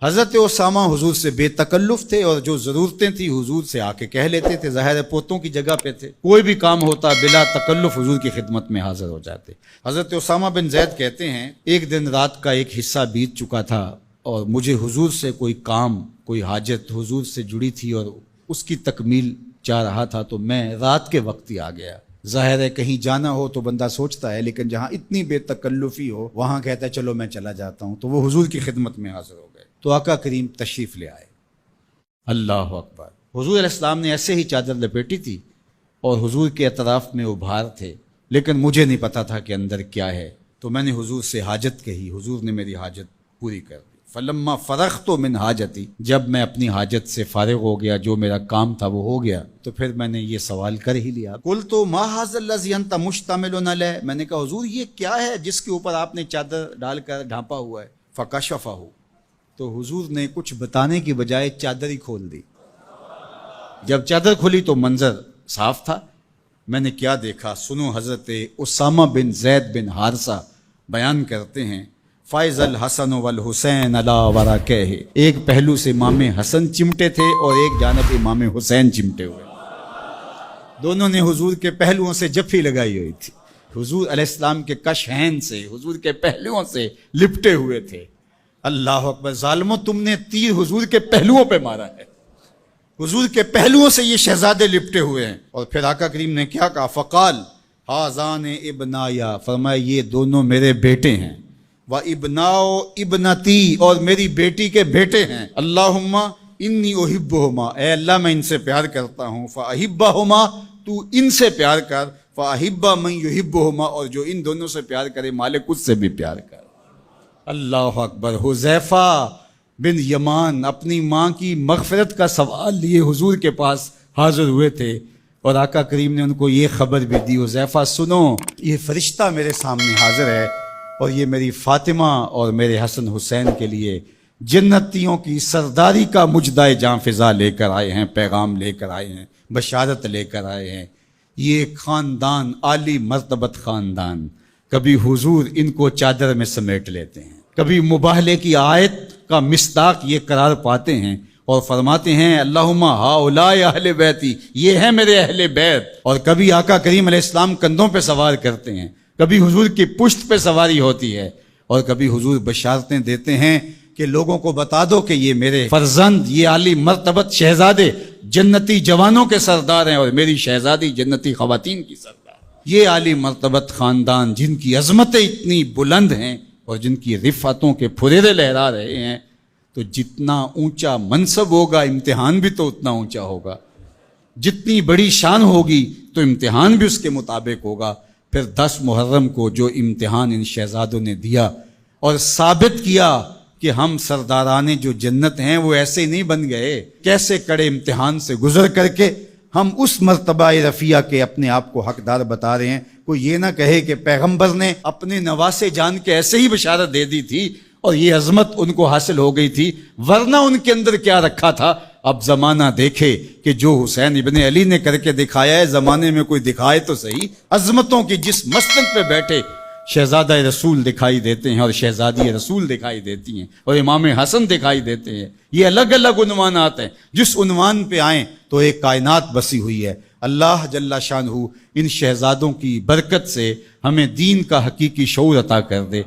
حضرت اسامہ حضور سے بے تکلف تھے اور جو ضرورتیں تھی حضور سے آ کے کہہ لیتے تھے، ظاہر ہے پوتوں کی جگہ پہ تھے، کوئی بھی کام ہوتا بلا تکلف حضور کی خدمت میں حاضر ہو جاتے۔ حضرت اسامہ بن زید کہتے ہیں ایک دن رات کا ایک حصہ بیت چکا تھا اور مجھے حضور سے کوئی کام، کوئی حاجت حضور سے جڑی تھی اور اس کی تکمیل چاہ رہا تھا، تو میں رات کے وقت ہی آ گیا۔ ظاہر ہے کہیں جانا ہو تو بندہ سوچتا ہے، لیکن جہاں اتنی بے تکلفی ہو وہاں کہتا ہے چلو میں چلا جاتا ہوں، تو وہ حضور کی خدمت میں حاضر ہو گئے۔ تو آقا کریم تشریف لے آئے۔ اللہ اکبر! حضور علیہ السلام نے ایسے ہی چادر لپیٹی تھی اور حضور کے اطراف میں ابھار تھے، لیکن مجھے نہیں پتا تھا کہ اندر کیا ہے، تو میں نے حضور سے حاجت کہی، حضور نے میری حاجت پوری کر دی۔ فلما فرغت من حاجتی، جب میں اپنی حاجت سے فارغ ہو گیا، جو میرا کام تھا وہ ہو گیا، تو پھر میں نے یہ سوال کر ہی لیا، قلت ما ھذا الذی انت مشتمل علیہ، میں نے کہا حضور یہ کیا ہے جس کے اوپر آپ نے چادر ڈال کر ڈھانپا ہوا ہے؟ فکشفہ، تو حضور نے کچھ بتانے کی بجائے چادر ہی کھول دی۔ جب چادر کھلی تو منظر صاف تھا۔ میں نے کیا دیکھا، سنو، حضرت اسامہ بن زید بن حارثہ بیان کرتے ہیں، فائز الحسن والحسین علی ورقہ، ایک پہلو سے امام حسن چمٹے تھے اور ایک جانب امام حسین چمٹے ہوئے، دونوں نے حضور کے پہلوؤں سے جفی لگائی ہوئی تھی، حضور علیہ السلام کے کشہین سے، حضور کے پہلوؤں سے لپٹے ہوئے تھے۔ اللہ اکبر! ظالموں، تم نے تیر حضور کے پہلوؤں پہ مارا ہے، حضور کے پہلوؤں سے یہ شہزادے لپٹے ہوئے ہیں۔ اور پھر آقا کریم نے کیا کہا، فقال ھذان ابنایا، فرمایا یہ دونوں میرے بیٹے ہیں، و ابناؤ ابنتی، اور میری بیٹی کے بیٹے ہیں، اللہم انی احبہما، اے اللہ میں ان سے پیار کرتا ہوں، فاحبہما، تو ان سے پیار کر، فاحب من یحبہما، اور جو ان دونوں سے پیار کرے مالک اس سے بھی پیار کر۔ اللہ اکبر! حذیفہ بن یمان اپنی ماں کی مغفرت کا سوال لیے حضور کے پاس حاضر ہوئے تھے، اور آقا کریم نے ان کو یہ خبر بھی دی، حذیفہ سنو، یہ فرشتہ میرے سامنے حاضر ہے اور یہ میری فاطمہ اور میرے حسن حسین کے لیے جنتیوں کی سرداری کا مجدہ جاں فضا لے کر آئے ہیں، پیغام لے کر آئے ہیں، بشارت لے کر آئے ہیں۔ یہ خاندان عالی مرتبت خاندان، کبھی حضور ان کو چادر میں سمیٹ لیتے ہیں، کبھی مباہلے کی آیت کا مصداق یہ قرار پاتے ہیں اور فرماتے ہیں اللہم ہؤلاء اہل بیتی، یہ ہیں میرے اہل بیت، اور کبھی آقا کریم علیہ السلام کندھوں پہ سوار کرتے ہیں، کبھی حضور کی پشت پہ سواری ہوتی ہے، اور کبھی حضور بشارتیں دیتے ہیں کہ لوگوں کو بتا دو کہ یہ میرے فرزند، یہ عالی مرتبت شہزادے جنتی جوانوں کے سردار ہیں، اور میری شہزادی جنتی خواتین کی سردار۔ یہ عالی مرتبت خاندان جن کی عظمتیں اتنی بلند ہیں اور جن کی رفعتوں کے پھریرے لہرا رہے ہیں، تو جتنا اونچا منصب ہوگا امتحان بھی تو اتنا اونچا ہوگا، جتنی بڑی شان ہوگی تو امتحان بھی اس کے مطابق ہوگا۔ پھر 10 محرم کو جو امتحان ان شہزادوں نے دیا اور ثابت کیا کہ ہم سرداران جو جنت ہیں وہ ایسے ہی نہیں بن گئے، کیسے کڑے امتحان سے گزر کر کے ہم اس مرتبہ رفیع کے اپنے آپ کو حقدار بتا رہے ہیں۔ کوئی یہ نہ کہے کہ پیغمبر نے اپنے نواسے جان کے ایسے ہی بشارت دے دی تھی اور یہ عظمت ان کو حاصل ہو گئی تھی، ورنہ ان کے اندر کیا رکھا تھا۔ اب زمانہ دیکھے کہ جو حسین ابن علی نے کر کے دکھایا ہے، زمانے میں کوئی دکھائے تو صحیح۔ عظمتوں کی جس مسند پہ بیٹھے شہزادہ رسول دکھائی دیتے ہیں اور شہزادی رسول دکھائی دیتی ہیں اور امام حسن دکھائی دیتے ہیں، یہ الگ الگ عنوانات ہیں، جس عنوان پہ آئیں تو ایک کائنات بسی ہوئی ہے۔ اللہ جل شانہ ان شہزادوں کی برکت سے ہمیں دین کا حقیقی شعور عطا کر دے۔